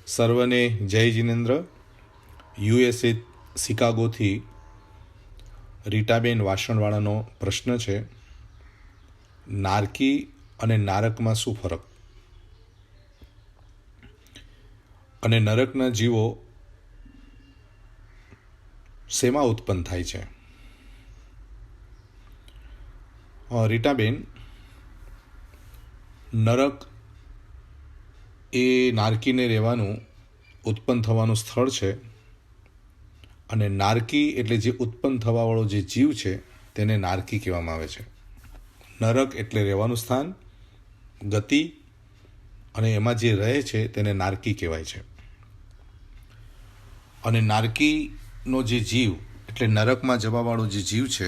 સર્વને જય જિનેન્દ્ર. યુએસએ શિકાગોથી રીટાબેન વાસણવાળાનો પ્રશ્ન છે, નારકી અને નારકમાં શું ફરક, અને નરકના જીવો શેમાં ઉત્પન્ન થાય છે? રીટાબેન, નરક એ નારકીને રહેવાનું ઉત્પન્ન થવાનું સ્થળ છે, અને નારકી એટલે જે ઉત્પન્ન થવાવાળો જે જીવ છે તેને નારકી કહેવામાં આવે છે. નરક એટલે રહેવાનું સ્થાન, ગતિ, અને એમાં જે રહે છે તેને નારકી કહેવાય છે. અને નારકીનો જે જીવ એટલે નરકમાં જવાવાળો જે જીવ છે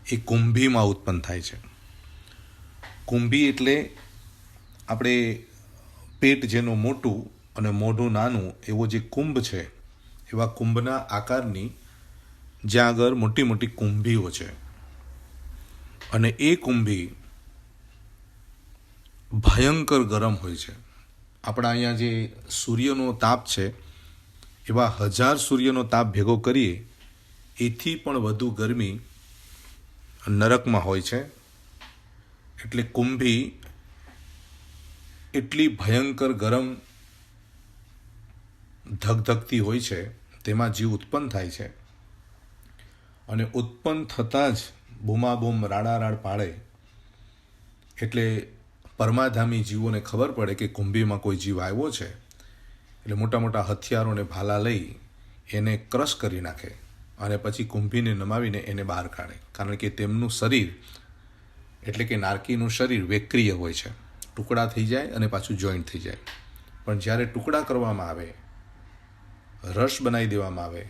એ કુંભીમાં ઉત્પન્ન થાય છે. કુંભી એટલે આપણે પેટ જેનું મોટું અને મોઢું નાનું એવો જે કુંભ છે, એવા કુંભના આકારની જ્યાં આગળ મોટી મોટી કુંભીઓ છે, અને એ કુંભી ભયંકર ગરમ હોય છે. આપણા અહીંયા જે સૂર્યનો તાપ છે એવા 1000 સૂર્યનો તાપ ભેગો કરીએ એથી પણ વધુ ગરમી નરકમાં હોય છે. એટલે કુંભી એટલી ભયંકર ગરમ ધગધગતી હોય છે, તેમાં જીવ ઉત્પન્ન થાય છે, અને ઉત્પન્ન થતાં જ બૂમાબૂમ રાડારાડ પાડે. એટલે પરમાધામી જીવોને ખબર પડે કે કુંભીમાં કોઈ જીવ આવ્યો છે, એટલે મોટા મોટા હથિયારોને ભાલા લઈ એને ક્રશ કરી નાખે, અને પછી કુંભીને નમાવીને એને બહાર કાઢે. કારણ કે તેમનું શરીર એટલે કે નારકીનું શરીર વેક્રિય હોય છે, ટુકડા થઈ જાય અને પાછું જોઈન્ટ થઈ જાય. પણ જ્યારે ટુકડા કરવામાં આવે, રસ બનાવી દેવામાં આવે,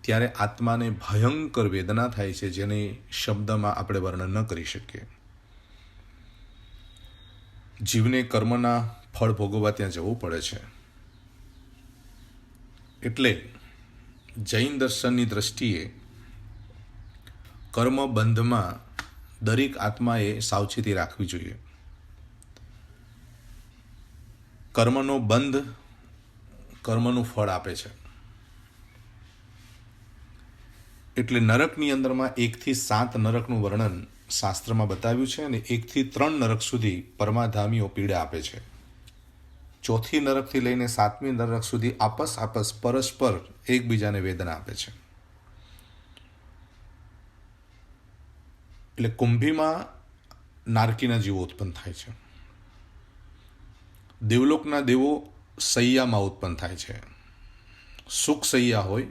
ત્યારે આત્માને ભયંકર વેદના થાય છે, જેને શબ્દમાં આપણે વર્ણન ન કરી શકીએ. જીવને કર્મના ફળ ભોગવવા ત્યાં જવું પડે છે. એટલે જૈન દર્શનની દ્રષ્ટિએ કર્મબંધમાં દરેક આત્માએ સાવચેતી રાખવી જોઈએ. કર્મનો બંધ કર્મનું ફળ આપે છે. એટલે નરકની અંદરમાં 1 થી 7 નરકનું વર્ણન શાસ્ત્રમાં બતાવ્યું છે, અને 1 થી 3 નરક સુધી પરમાધામીઓ પીડા આપે છે. 4થી નરકથી લઈને 7મી નરક સુધી આપસ પરસ્પર એકબીજાને વેદના આપે છે. એટલે કુંભીમાં નારકીના જીવો ઉત્પન્ન થાય છે. દેવલોકના દેવો સૈયામાં ઉત્પન્ન થાય છે. સુખ સૈયા હોય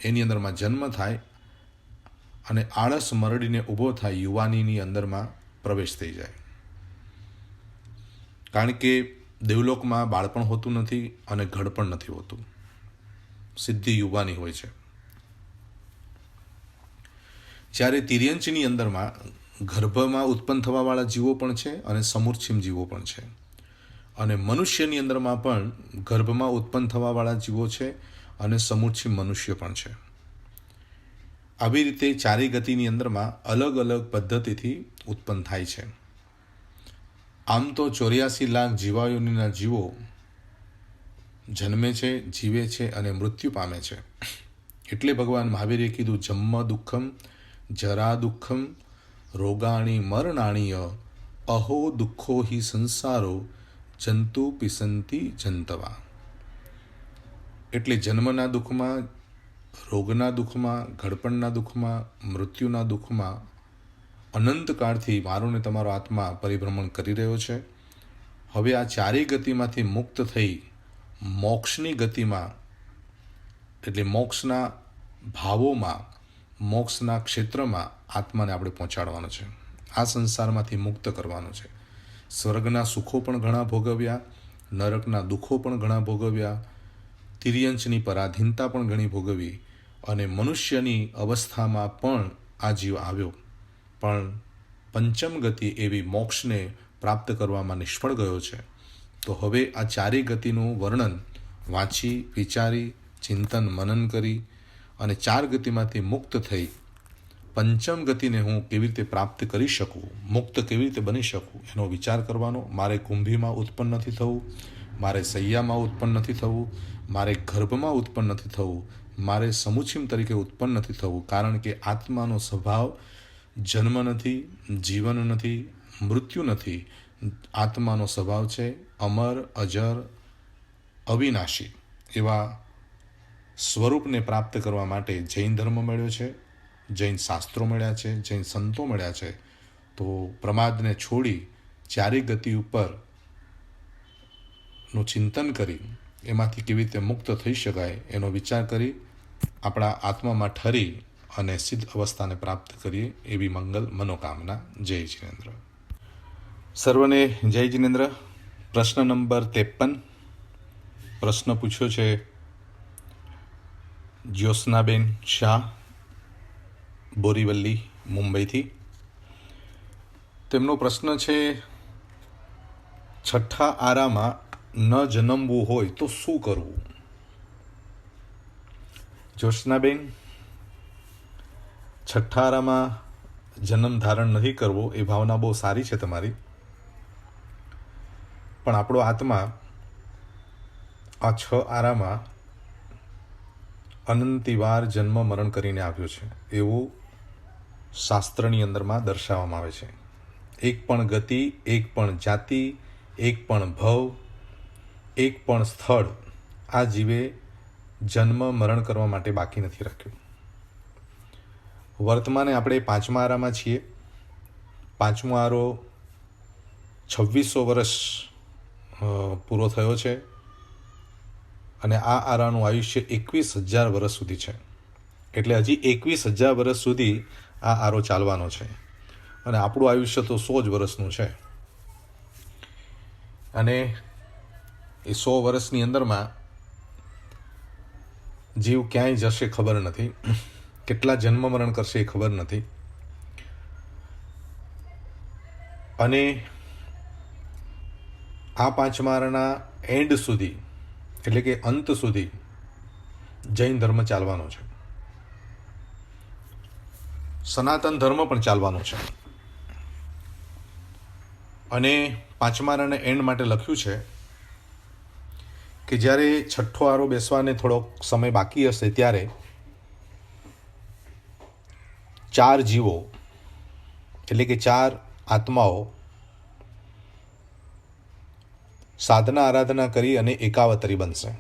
એની અંદરમાં જન્મ થાય, અને આળસ મરડીને ઊભો થાય, યુવાનીની અંદરમાં પ્રવેશ થઈ જાય. કારણ કે દેવલોકમાં બાળપણ હોતું નથી અને ઘડપણ નથી હોતું, સીધી યુવાની હોય છે. જ્યારે તિર્યંચની અંદરમાં ગર્ભમાં ઉત્પન્ન થવાવાળા જીવો પણ છે અને સમૂર્છિમ જીવો પણ છે, અને મનુષ્યની અંદરમાં પણ ગર્ભમાં ઉત્પન્ન થવાવાળા જીવો છે અને સમૂર્છિમ મનુષ્ય પણ છે. આવી રીતે ચારે ગતિની અંદરમાં અલગ અલગ પદ્ધતિથી ઉત્પન્ન થાય છે. આમ તો 84 લાખ જીવાયોનીના જીવો જન્મે છે, જીવે છે અને મૃત્યુ પામે છે. એટલે ભગવાન મહાવીરે કીધું, જન્મ દુઃખમ, જરા દુઃખમ, રોગાણી મરણાણીય, અહો દુઃખો હિ સંસારો, જંતુ પિસંતી જંતવા. એટલે જન્મના દુઃખમાં, રોગના દુઃખમાં, ઘડપણના દુઃખમાં, મૃત્યુના દુઃખમાં અનંતકાળથી મારો ને તમારો આત્મા પરિભ્રમણ કરી રહ્યો છે. હવે આ ચારેય ગતિમાંથી મુક્ત થઈ મોક્ષની ગતિમાં, એટલે મોક્ષના ભાવોમાં, મોક્ષના ક્ષેત્રમાં આત્માને આપણે પહોંચાડવાનો છે. આ સંસારમાંથી મુક્ત કરવાનો છે. સ્વર્ગના સુખો પણ ઘણા ભોગવ્યા, નરકના દુઃખો પણ ઘણા ભોગવ્યા, તિર્યંચની પરાધીનતા પણ ઘણી ભોગવી, અને મનુષ્યની અવસ્થામાં પણ આ જીવ આવ્યો, પણ પંચમ ગતિ એવી મોક્ષને પ્રાપ્ત કરવામાં નિષ્ફળ ગયો છે. તો હવે આ ચારેય ગતિનું વર્ણન વાંચી, વિચારી, ચિંતન મનન કરી અને 4 ગતિમાંથી મુક્ત થઈ પંચમ ગતિને હું કેવી રીતે પ્રાપ્ત કરી શકું, મુક્ત કેવી રીતે બની શકું, એનો વિચાર કરવાનો. મારે કુંભીમાં ઉત્પન્ન નથી થવું, મારે સૈયામાં ઉત્પન્ન નથી થવું, મારે ગર્ભમાં ઉત્પન્ન નથી થવું, મારે સમુછીમ તરીકે ઉત્પન્ન નથી થવું, કારણ કે આત્માનો સ્વભાવ જન્મ નથી, જીવન નથી, મૃત્યુ નથી. આત્માનો સ્વભાવ છે અમર, અજર, અવિનાશી. એવા સ્વરૂપને પ્રાપ્ત કરવા માટે જૈન ધર્મ મળ્યો છે, જૈન શાસ્ત્રો મળ્યા છે, જૈન સંતો મળ્યા છે. તો પ્રમાદને છોડી ચારે ગતિ ઉપરનું ચિંતન કરી એમાંથી કેવી રીતે મુક્ત થઈ શકાય એનો વિચાર કરી આપણા આત્મામાં ઠરી અને સિદ્ધ અવસ્થાને પ્રાપ્ત કરીએ એવી મંગલ મનોકામના. જય જિનેન્દ્ર. સર્વને જય જિનેન્દ્ર. પ્રશ્ન નંબર 53. પ્રશ્ન પૂછ્યો છે જ્યોત્સનાબેન શાહ, બોરીવલ્લી, મુંબઈથી. તેમનો પ્રશ્ન છે, છઠ્ઠા આરામાં ન જન્મવું હોય તો શું કરવું? જ્યોત્સનાબેન, છઠ્ઠા આરામાં જન્મ ધારણ નથી કરવો એ ભાવના બહુ સારી છે તમારી, પણ આપણો આત્મા આ 6 આરામાં અનંતિવાર જન્મ મરણ કરીને આવ્યો છે એવું શાસ્ત્રની અંદરમાં દર્શાવવામાં આવે છે. એક પણ ગતિ, એક પણ જાતિ, એક પણ ભવ, એક પણ સ્થળ આ જીવે જન્મ મરણ કરવા માટે બાકી નથી રાખ્યું. વર્તમાને આપણે 5મા આરામાં છીએ. 5મો આરો 2600 વર્ષ પૂરો થયો છે અને આ આરાનું આયુષ્ય 21,000 વર્ષ સુધી છે. એટલે હજી 21,000 વર્ષ સુધી આ આરો ચાલવાનો છે અને આપણું આયુષ્ય તો 100 જ વર્ષનું છે. અને એ 100 વર્ષની અંદરમાં જીવ ક્યાંય જશે ખબર નથી, કેટલા જન્મ મરણ કરશે એ ખબર નથી. અને આ 5મા આરાના એન્ડ સુધી એટલે કે અંત સુધી જૈન ધર્મ ચાલવાનો છે, સનાતન ધર્મ પણ ચાલવાનો છે. અને 5મા આરાને એન્ડ માટે લખ્યું છે કે જ્યારે છઠ્ઠો આરો બેસવાને થોડોક સમય બાકી હશે ત્યારે 4 જીવો એટલે કે 4 આત્માઓ સાધના આરાધના કરી અને એકાવતરી બનશે.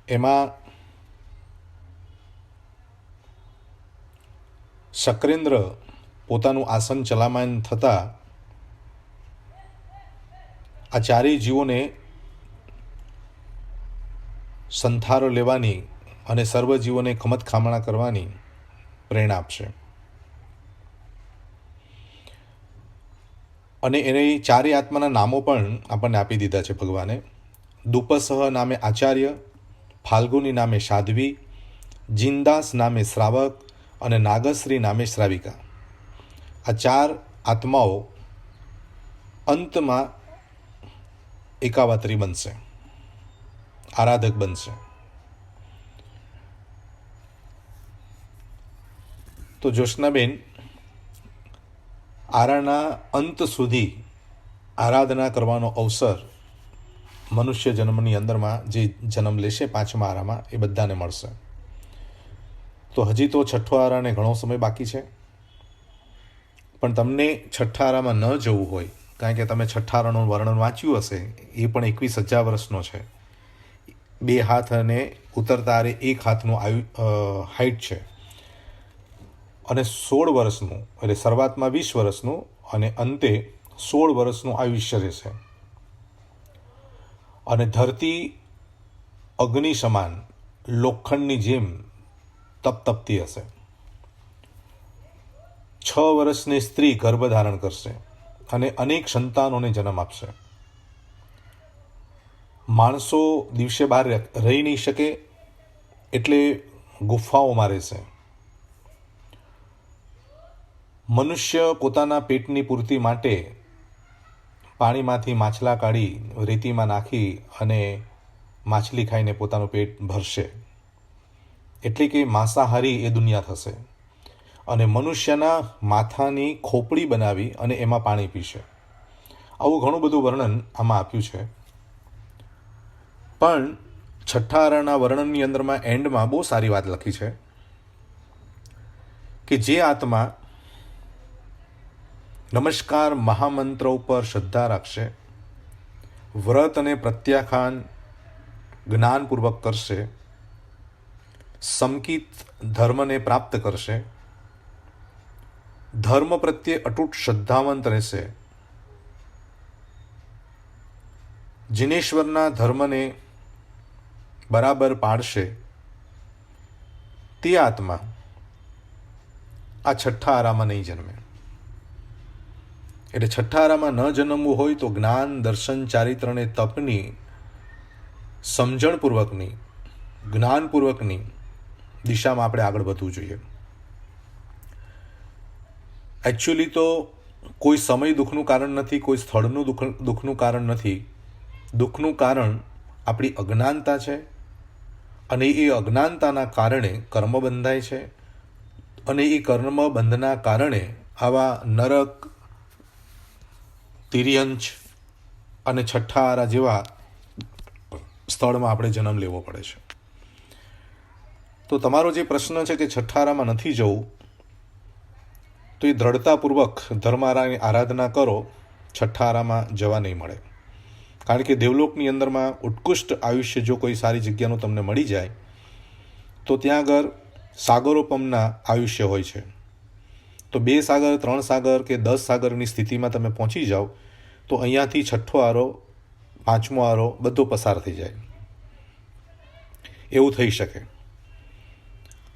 એમાં શકરેન્દ્ર પોતાનું આસન ચલામાન થતાં આ ચારેય જીવોને સંથારો લેવાની અને સર્વ જીવોને ખમત ખામણા કરવાની પ્રેરણા આપશે. અને એને ચારેય આત્માના નામો પણ આપણને આપી દીધા છે ભગવાને. દુપસહ નામે આચાર્ય, ફાલ્ગુની નામે સાધ્વી, જિનદાસ નામે શ્રાવક અને નાગશ્રી નામે શ્રાવિકા. આ 4 આત્માઓ અંતમાં એકાવતરી બનશે, આરાધક બનશે. તો જ્યોત્સનાબેન, આરાના અંત સુધી આરાધના કરવાનો અવસર મનુષ્ય જન્મની અંદરમાં જે જન્મ લેશે 5મા આરામાં એ બધાને મળશે. તો હજી તો છઠ્ઠો આરાને ઘણો સમય બાકી છે, પણ તમને છઠ્ઠા આરામાં ન જવું હોય, કારણ કે તમે છઠ્ઠા આરાનું વર્ણન વાંચ્યું હશે, એ પણ 21,000 વર્ષનો છે. 2 હાથ અને ઉતરતા આરે 1 હાથનું હાઈટ છે અને 16 વર્ષનું એટલે શરૂઆતમાં 20 વર્ષનું અને અંતે 16 વર્ષનું આયુષ્ય રહેશે. અને ધરતી અગ્નિ સમાન લોખંડની જેમ તપતી હશે. 6 વર્ષની સ્ત્રી ગર્ભ ધારણ કરશે અને અનેક સંતાનોને જન્મ આપશે. માણસો દિવસે બહાર રહી નહીં શકે એટલે ગુફાઓમાં રહેશે. મનુષ્ય પોતાના પેટની પૂર્તિ માટે પાણીમાંથી માછલા કાઢી રેતીમાં નાખી અને માછલી ખાઈને પોતાનું પેટ ભરશે. એટલે કે માંસાહારી એ દુનિયા થશે. અને મનુષ્યના માથાની ખોપડી બનાવી અને એમાં પાણી પીશે. આવું ઘણું બધું વર્ણન આમાં આપ્યું છે. પણ છઠ્ઠા આરાના વર્ણનની અંદરમાં એન્ડમાં બહુ સારી વાત લખી છે કે જે આત્મા નમસ્કાર મહામંત્ર ઉપર શ્રદ્ધા રાખશે, વ્રત અને પ્રત્યાખ્યાન જ્ઞાનપૂર્વક કરશે, સમકિત ધર્મને પ્રાપ્ત કરશે, ધર્મ પ્રત્યે અતૂટ શ્રદ્ધાવંત રહેશે, જિનેશ્વરના ધર્મને બરાબર પાડશે, તે આત્મા આ છઠ્ઠા આરામાં નહીં જન્મે. એટલે છઠ્ઠા આરામાં ન જન્મવું હોય તો જ્ઞાન, દર્શન, ચારિત્ર અને તપની સમજણપૂર્વકની, જ્ઞાનપૂર્વકની દિશામાં આપણે આગળ વધવું જોઈએ. એકચ્યુઅલી તો કોઈ સમય દુઃખનું કારણ નથી, કોઈ સ્થળનું દુઃખનું કારણ નથી. દુઃખનું કારણ આપણી અજ્ઞાનતા છે, અને એ અજ્ઞાનતાના કારણે કર્મ બંધાય છે, અને એ કર્મ બંધના કારણે આવા નરક, તિર્યંચ અને છઠ્ઠા આરા જેવા સ્થળમાં આપણે જન્મ લેવો પડે છે. તો તમારો જે પ્રશ્ન છે કે છઠ્ઠા આરામાં નથી જવું, તો એ દ્રઢતાપૂર્વક ધર્મ આરાધના કરો, છઠ્ઠા આરામાં જવા નહીં મળે. કારણ કે દેવલોકની અંદરમાં ઉત્કૃષ્ટ આયુષ્ય જો કોઈ સારી જગ્યાનું તમને મળી જાય તો ત્યાં આગળ સાગરોપમના આયુષ્ય હોય છે. તો 2 સાગર, 3 સાગર કે 10 સાગરની સ્થિતિમાં તમે પહોંચી જાઓ તો અહીંયાથી છઠ્ઠો આરો, 5મો આરો બધો પસાર થઈ જાય, એવું થઈ શકે.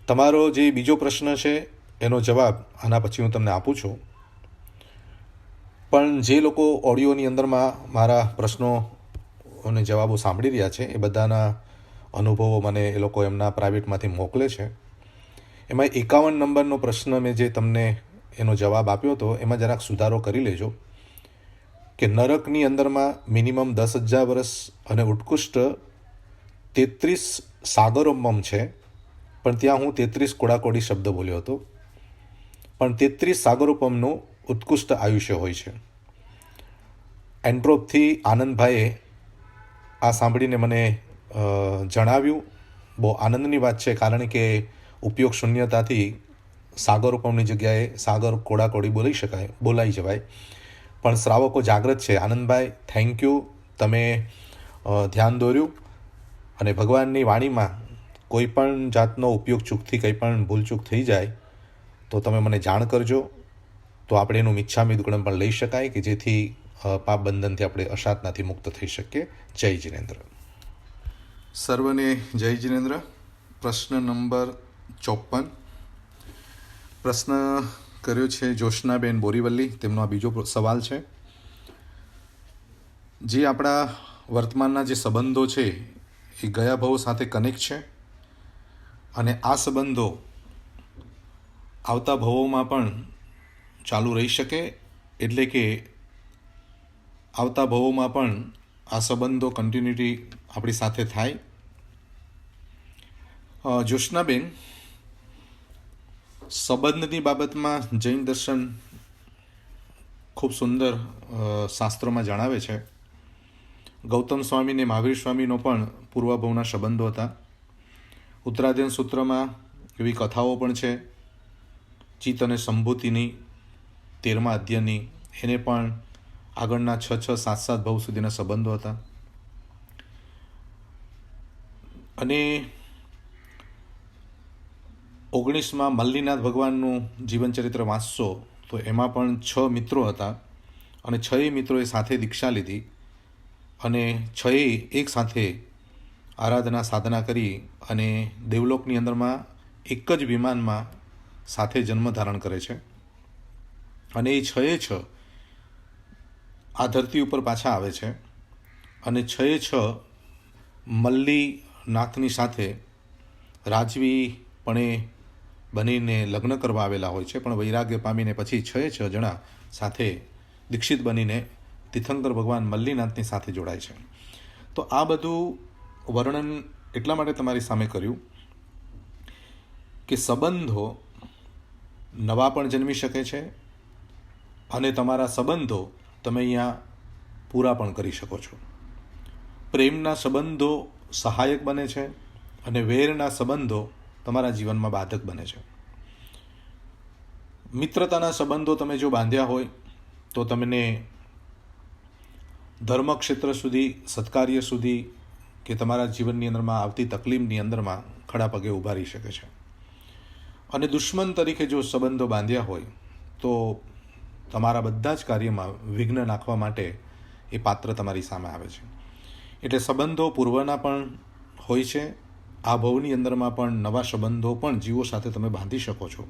તમારો જે બીજો પ્રશ્ન છે એનો જવાબ આના પછી હું તમને આપું છું. પણ જે લોકો ઓડિયોની અંદરમાં મારા પ્રશ્નો અને જવાબો સાંભળી રહ્યા છે એ બધાના અનુભવો મને એ લોકો એમના પ્રાઇવેટમાંથી મોકલે છે. એમાં 51 નંબરનો પ્રશ્ન મેં જે તમને એનો જવાબ આપ્યો હતો એમાં જરાક સુધારો કરી લેજો કે નરકની અંદરમાં મિનિમમ 10,000 વર્ષ અને ઉત્કૃષ્ટ 33 સાગરોપમ છે, પણ ત્યાં હું 33 કોડાકોડી શબ્દ બોલ્યો હતો. પણ 33 સાગરોપમનું ઉત્કૃષ્ટ આયુષ્ય હોય છે. એન્ટ્રોપથી આનંદભાઈએ આ સાંભળીને મને જણાવ્યું. બહુ આનંદની વાત છે, કારણ કે ઉપયોગ શૂન્યતાથી સાગરોપમની જગ્યાએ સાગર કોડાકોડી બોલાઈ જવાય. પણ શ્રાવકો જાગૃત છે. આનંદભાઈ, થેન્ક યુ, તમે ધ્યાન દોર્યું. અને ભગવાનની વાણીમાં કોઈ પણ જાતનો ઉપયોગ ચૂકથી કંઈ પણ ભૂલચૂક થઈ જાય તો તમે મને જાણ કરજો, તો આપણે એનું મિચ્છામી દુક્કડમ પણ લઈ શકાય કે જેથી પાપ બંધનથી આપણે અસાધનાથી મુક્ત થઈ શકીએ. જય જિનેન્દ્ર. સર્વને જય જિનેન્દ્ર. પ્રશ્ન નંબર 54 પ્રશ્ન કર્યો છે જોશનાબેન બોરીવલ્લી. તેમનો આ બીજો સવાલ છે. જે આપણા વર્તમાનના જે સંબંધો છે એ ગયા ભાવો સાથે કનેક્ટ છે, અને આ સંબંધો આવતા ભાવોમાં પણ ચાલુ રહી શકે, એટલે કે આવતા ભાવોમાં પણ આ સંબંધો કન્ટિન્યુટી આપણી સાથે થાય. જોશનાબેન, સંબંધની બાબતમાં જૈન દર્શન ખૂબ સુંદર શાસ્ત્રોમાં જણાવે છે. ગૌતમ સ્વામી ને મહાવીર સ્વામીનો પણ પૂર્વભાવના સંબંધો હતા. ઉત્તરાધ્યન સૂત્રમાં એવી કથાઓ પણ છે. ચિત્ત અને સંભૂતિની 13મા અધ્યાયની, એને પણ આગળના 6, 7 ભાવ સુધીના સંબંધો હતા. અને 19માં મલ્લીનાથ ભગવાનનું જીવનચરિત્ર વાંચશો તો એમાં પણ 6 મિત્રો હતા, અને 6 મિત્રોએ સાથે દીક્ષા લીધી, અને 6 એક સાથે આરાધના સાધના કરી અને દેવલોકની અંદરમાં એક જ વિમાનમાં સાથે જન્મ ધારણ કરે છે. અને એ 6 આ ધરતી ઉપર પાછા આવે છે, અને 6 મલ્લીનાથની સાથે રાજવીપણે બનીને લગ્ન કરવા આવેલા હોય છે. પણ વૈરાગ્ય પામીને પછી 6 જણા સાથે દીક્ષિત બનીને તીર્થંકર ભગવાન મલ્લીનાથની સાથે જોડાય છે. તો આ બધું વર્ણન એટલા માટે તમારી સામે કર્યું કે સંબંધો નવા પણ જન્મી શકે છે અને તમારા સંબંધો તમે અહીંયા પૂરા પણ કરી શકો છો. પ્રેમના સંબંધો સહાયક બને છે અને વેરના સંબંધો તમારા જીવનમાં બાધક બને છે. મિત્રતાના સંબંધો તમે જો બાંધ્યા હોય તો તમને ધર્મક્ષેત્ર સુધી, સત્કાર્ય સુધી કે તમારા જીવનની અંદરમાં આવતી તકલીફની અંદરમાં ખડા પગે ઊભા રહી શકે છે. અને દુશ્મન તરીકે જો સંબંધો બાંધ્યા હોય તો તમારા બધા જ કાર્યમાં વિઘ્ન નાખવા માટે એ પાત્ર તમારી સામે આવે છે. એટલે સંબંધો પૂર્વના પણ હોય છે, આ ભવની અંદરમાં પણ નવા સંબંધો પણ જીવો સાથે તમે બાંધી શકો છો.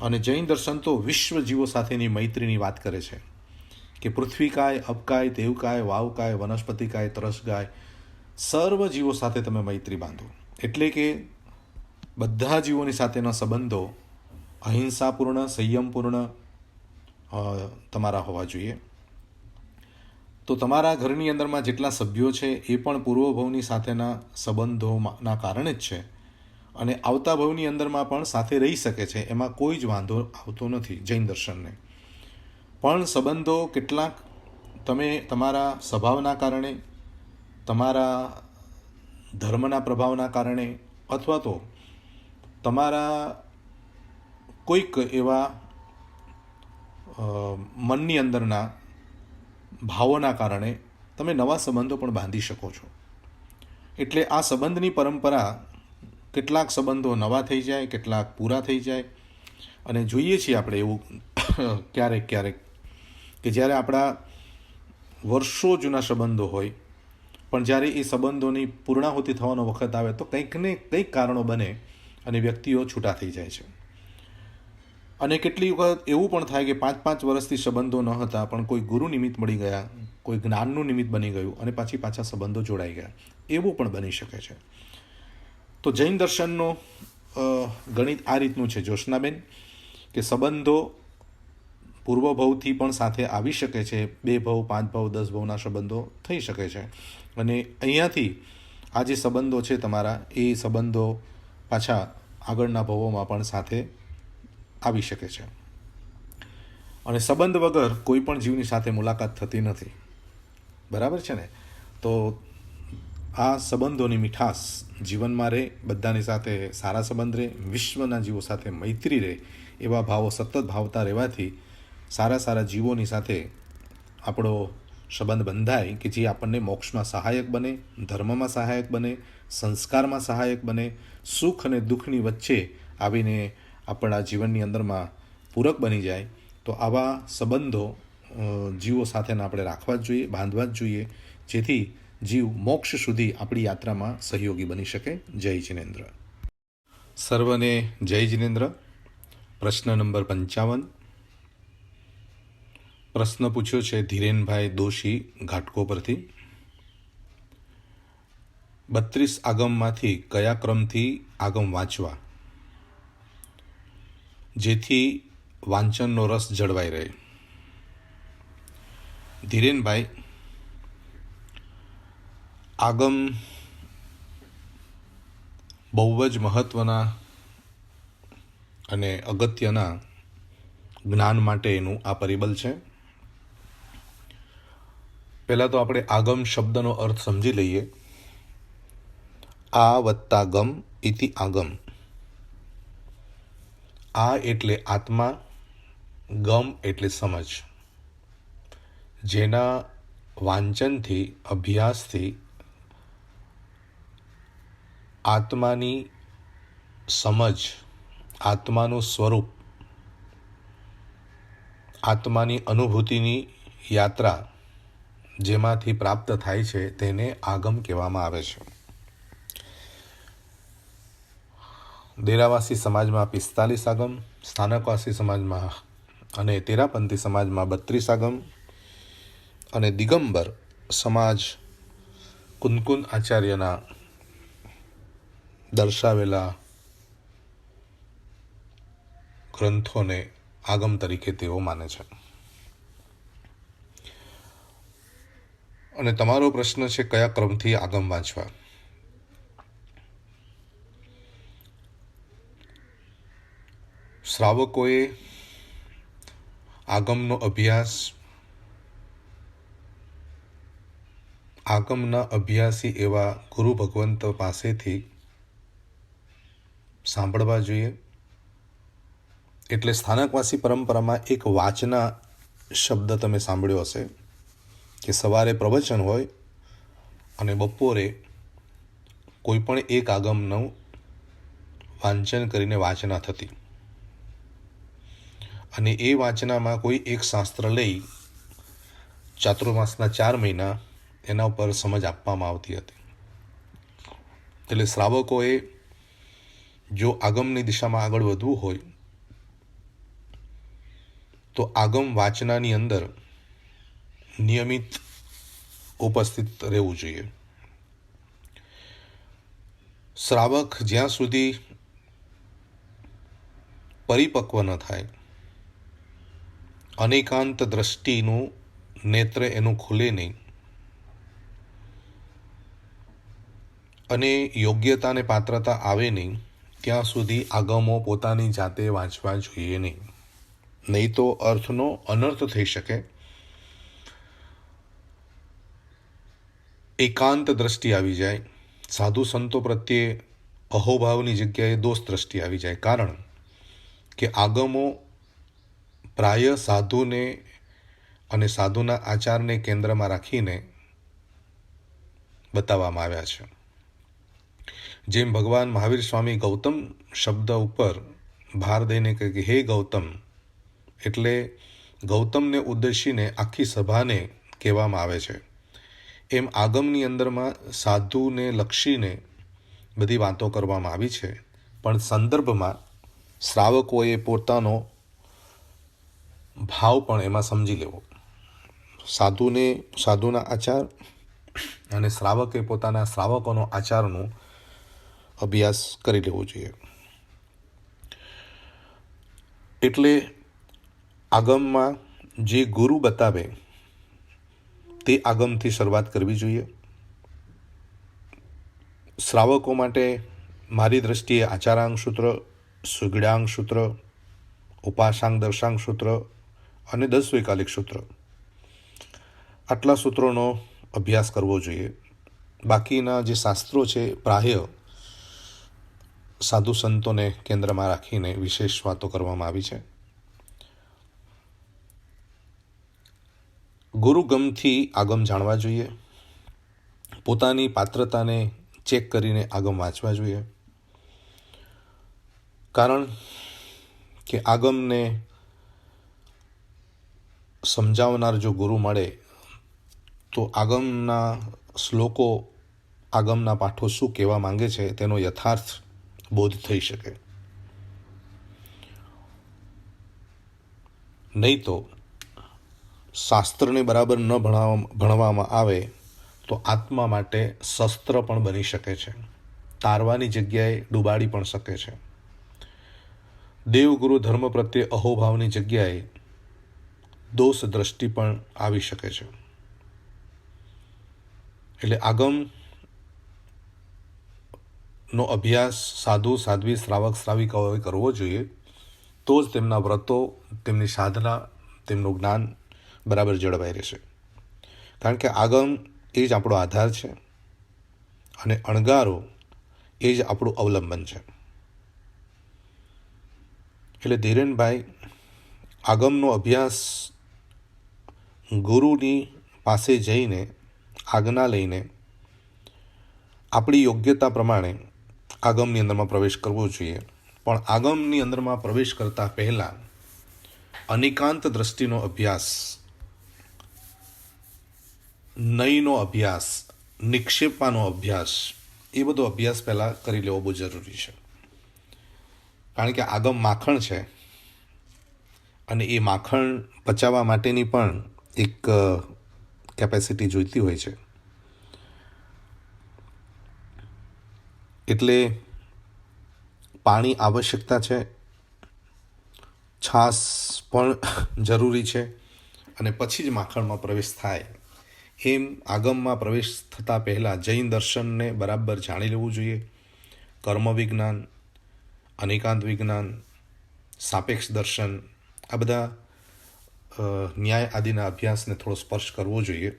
અને જૈન દર્શન તો વિશ્વ જીવો સાથેની મૈત્રીની વાત કરે છે કે પૃથ્વીકાય, અપકાય, દેવકાય, વાવકાય, વનસ્પતિકાય, તરસગાય, સર્વ જીવો સાથે તમે મૈત્રી બાંધો. એટલે કે બધા જીવોની સાથેના સંબંધો અહિંસાપૂર્ણ, સંયમપૂર્ણ તમારા હોવા જોઈએ. તો તમારા ઘરની અંદરમાં જેટલા સભ્યો છે એ પણ પૂર્વભવની સાથેના સંબંધોના કારણે જ છે અને આવતા ભવની અંદરમાં પણ સાથે રહી શકે છે. એમાં કોઈ જ વાંધો આવતો નથી જૈન દર્શનને. પણ સંબંધો કેટલાક તમે તમારા સ્વભાવના કારણે, તમારા ધર્મના પ્રભાવના કારણે અથવા તો તમારા કોઈક એવા મનની અંદરના ભાવોના કારણે તમે નવા સંબંધો પણ બાંધી શકો છો. એટલે આ સંબંધની પરંપરા, કેટલાક સંબંધો નવા થઈ જાય, કેટલાક પૂરા થઈ જાય. અને જોઈએ છીએ આપણે એવું ક્યારેક કે જ્યારે આપણા વર્ષો જૂના સંબંધો હોય પણ જ્યારે એ સંબંધોની પૂર્ણાહુતિ થવાનો વખત આવે તો કંઈક ને કંઈક કારણો બને અને વ્યક્તિઓ છૂટા થઈ જાય છે. અને કેટલી વખત એવું પણ થાય કે 5-5 વર્ષથી સંબંધો ન હતા પણ કોઈ ગુરુ નિમિત્ત મળી ગયા, કોઈ જ્ઞાનનું નિમિત્ત બની ગયું અને પાછા સંબંધો જોડાઈ ગયા. એવું પણ બની શકે છે. તો જૈન દર્શનનો ગણિત આ રીતનું છે જ્યોત્સનાબેન, કે સંબંધો પૂર્વભવથી પણ સાથે આવી શકે છે. 2 ભવ, 5 ભવ, 10 ભવના સંબંધો થઈ શકે છે. અને અહીંયાથી આ જે સંબંધો છે તમારા, એ સંબંધો પાછા આગળના ભવોમાં પણ સાથે આવી શકે છે. અને સંબંધ વગર કોઈ પણ જીવની સાથે મુલાકાત થતી નથી. બરાબર છે ને? તો આ સંબંધોની મીઠાશ જીવનમાં રહે, બધાની સાથે સારા સંબંધ રહે, વિશ્વના જીવો સાથે મૈત્રી રહે, એવા ભાવો સતત ભાવતા રહેવાથી સારા જીવોની સાથે આપણો સંબંધ બંધાય કે જે આપણને મોક્ષમાં સહાયક બને, ધર્મમાં સહાયક બને, સંસ્કારમાં સહાયક બને, સુખ અને દુઃખની વચ્ચે આવીને આપણા જીવનની અંદરમાં પૂરક બની જાય. તો આવા સંબંધો જીવો સાથેના આપણે રાખવા જ જોઈએ, બાંધવા જ જોઈએ, જેથી જીવ મોક્ષ સુધી આપણી યાત્રામાં સહયોગી બની શકે. જય જિનેન્દ્ર. સર્વને જય જિનેન્દ્ર. પ્રશ્ન નંબર 55. પ્રશ્ન પૂછ્યો છે ધીરેનભાઈ દોશી ઘાટકો પરથી. 32 આગમમાંથી કયા ક્રમથી આગમ વાંચવા જેથી વાંચનનો રસ જળવાઈ રહે? ધીરેનભાઈ, આગમ બહુ જ મહત્ત્વના અને અગત્યના જ્ઞાન માટેનું આ પરિબળ છે. પહેલાં તો આપણે આગમ શબ્દનો અર્થ સમજી લઈએ. આ વત્તા ગમ ઇતિ આગમ. આ એટલે આત્મા, ગમ એટલે સમજ. જેના વાંચનથી, અભ્યાસથી આત્માની સમજ, આત્માનું સ્વરૂપ, આત્માની અનુભૂતિની યાત્રા જેમાંથી પ્રાપ્ત થાય છે તેને આગમ કહેવામાં આવે છે. દેરાવાસી સમાજમાં 45 આગમ, સ્થાનકવાસી સમાજમાં અને તેરાપંથી સમાજમાં 32 આગમ અને દિગંબર સમાજ કુનકુન આચાર્યના દર્શાવેલા ગ્રંથોને આગમ તરીકે તેઓ માને છે. અને તમારો પ્રશ્ન છે કયા ક્રમથી આગમ વાંચવા. શ્રાવકોએ આગમનો અભ્યાસ, આગમના અભ્યાસી એવા ગુરુ ભગવંત પાસેથી સાંભળવા જોઈએ. એટલે સ્થાનકવાસી પરંપરામાં એક વાચના શબ્દ તમે સાંભળ્યો હશે કે સવારે પ્રવચન હોય અને બપોરે કોઈ પણ એક આગમનું વાંચન કરીને વાચના થતી, અને એ વાચનામાં કોઈ એક શાસ્ત્ર લઈ ચાતુર્માસના 4 મહિના એના ઉપર સમજ આપવામાં આવતી હતી. એટલે શ્રાવકોએ જો આગમની દિશામાં આગળ વધવું હોય તો આગમ વાચનાની અંદર નિયમિત ઉપસ્થિત રહેવું જોઈએ. શ્રાવક જ્યાં સુધી પરિપક્વ ન થાય, અનેકાંત દ્રષ્ટિનું નેત્ર એનું ખુલે નહીં, અને યોગ્યતા અને પાત્રતા આવે નહીં, ત્યાં સુધી આગમો પોતાની જાતે વાંચવા જોઈએ નહીં. નહીં તો અર્થનો અનર્થ થઈ શકે. એકાંત દ્રષ્ટિ આવી જાય, સાધુ સંતો પ્રત્યે અહોભાવની જગ્યાએ દોષ દ્રષ્ટિ આવી જાય. કારણ કે આગમો પ્રાય સાધુને અને સાધુના આચારને કેન્દ્રમાં રાખીને બતાવવામાં આવ્યા છે. જેમ ભગવાન મહાવીર સ્વામી ગૌતમ શબ્દ ઉપર ભાર દઈને કહે કે હે ગૌતમ, એટલે ગૌતમને ઉદ્દેશીને આખી સભાને કહેવામાં આવે છે. એમ આગમની અંદરમાં સાધુને લક્ષીને બધી વાતો કરવામાં આવી છે, પણ સંદર્ભમાં શ્રાવકોએ પોતાનો ભાવ પણ એમાં સમજી લેવો. સાધુના આચાર અને શ્રાવકે પોતાના શ્રાવકોનો આચારનો અભ્યાસ કરી લેવો જોઈએ. એટલે આગમમાં જે ગુરુ બતાવે તે આગમથી શરૂઆત કરવી જોઈએ. શ્રાવકો માટે મારી દ્રષ્ટિએ આચારાંગ સૂત્ર, સુગડાંગ સૂત્ર, ઉપાસાંગ દર્શાંગ સૂત્ર અને 10 વૈકાલિક સૂત્ર, આટલા સૂત્રોનો અભ્યાસ કરવો જોઈએ. બાકીના જે શાસ્ત્રો છે પ્રાય સાધુ સંતોને કેન્દ્રમાં રાખીને વિશેષ વાતો કરવામાં આવી છે. ગુરુગમથી આગમ જાણવા જોઈએ. પોતાની પાત્રતાને ચેક કરીને આગમ વાંચવા જોઈએ. કારણ કે આગમને સમજાવનાર જો ગુરુ મળે તો આગમના શ્લોકો, આગમના પાઠો શું કહેવા માંગે છે તેનો યથાર્થ બોધ થઈ શકે. નહીં તો શાસ્ત્રને બરાબર ન ભણવામાં આવે તો આત્મા માટે શસ્ત્ર પણ બની શકે છે, તારવાની જગ્યાએ ડૂબાડી પણ શકે છે. દેવગુરુ ધર્મ પ્રત્યે અહોભાવની જગ્યાએ દોષ દ્રષ્ટિ પણ આવી શકે છે. એટલે આગમનો અભ્યાસ સાધુ, સાધ્વી, શ્રાવક, શ્રાવિકાઓએ કરવો જોઈએ. તો જ તેમના વ્રતો, તેમની સાધના, તેમનું જ્ઞાન બરાબર જળવાઈ રહેશે. કારણ કે આગમ એ જ આપણો આધાર છે અને અણગારો એ જ આપણું અવલંબન છે. એટલે ધીરેનભાઈ, આગમનો અભ્યાસ ગુરુની પાસે જઈને આજ્ઞા લઈને આપણી યોગ્યતા પ્રમાણે આગમની અંદરમાં પ્રવેશ કરવો જોઈએ. પણ આગમની અંદરમાં પ્રવેશ કરતાં પહેલાં અનેકાંત દ્રષ્ટિનો અભ્યાસ, નયનો અભ્યાસ, નિક્ષેપાનો અભ્યાસ, એ બધો અભ્યાસ પહેલાં કરી લેવો બહુ જરૂરી છે. કારણ કે આગમ માખણ છે અને એ માખણ પચાવવા માટેની પણ એક કેપેસિટી જોઈતી હોય છે. એટલે પાણી આવશ્યકતા છે, છાશ પણ જરૂરી છે, અને પછી જ માખણમાં પ્રવેશ થાય. એમ આગમમાં પ્રવેશ થતાં પહેલાં જૈન દર્શનને બરાબર જાણી લેવું જોઈએ. કર્મ વિજ્ઞાન, અનેકાંત વિજ્ઞાન, સાપેક્ષ દર્શન, આ બધા ન્યાય આદિના અભ્યાસને થોડો સ્પર્શ કરવો જોઈએ.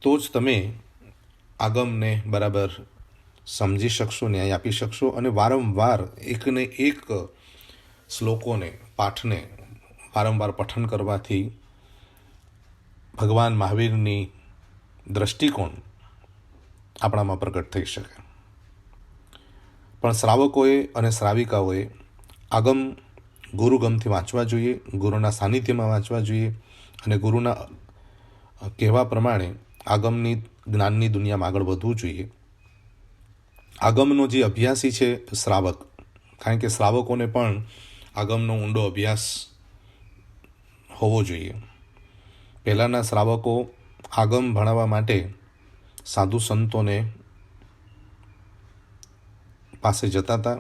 તો જ તમે આગમને બરાબર સમજી શકશો, ન્યાય આપી શકશો. અને વારંવાર એકને એક શ્લોકોને, પાઠને વારંવાર પઠન કરવાથી ભગવાન મહાવીરની દ્રષ્ટિકોણ આપણામાં પ્રગટ થઈ શકે. પણ શ્રાવકોએ અને શ્રાવિકાઓએ આગમ ગુરુગમથી વાંચવા જોઈએ, ગુરુના સાનિધ્યમાં વાંચવા જોઈએ અને ગુરુના કહેવા પ્રમાણે આગમની જ્ઞાનની દુનિયામાં આગળ વધવું જોઈએ. આગમનો જે અભ્યાસી છે શ્રાવક, કારણ કે શ્રાવકોને પણ આગમનો ઊંડો અભ્યાસ હોવો જોઈએ. પહેલાંના શ્રાવકો આગમ ભણાવવા માટે સાધુ સંતોને પાસે જતા હતા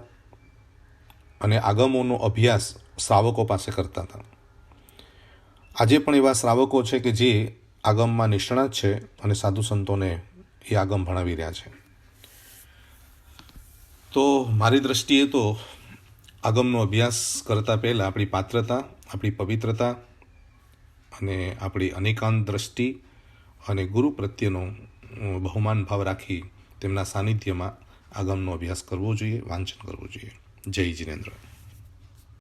અને આગમોનો અભ્યાસ શ્રાવકો પાસે કરતા હતા. આજે પણ એવા શ્રાવકો છે કે જે આગમમાં નિષ્ણાત છે અને સાધુ સંતોને એ આગમ ભણાવી રહ્યા છે. તો મારી દ્રષ્ટિએ તો આગમનો અભ્યાસ કરતાં પહેલાં આપણી પાત્રતા, આપણી પવિત્રતા અને આપણી અનેકાંત દ્રષ્ટિ અને ગુરુ પ્રત્યેનો બહુમાન ભાવ રાખી તેમના સાનિધ્યમાં આગમનો અભ્યાસ કરવો જોઈએ, વાંચન કરવું જોઈએ. જય જિનેન્દ્ર.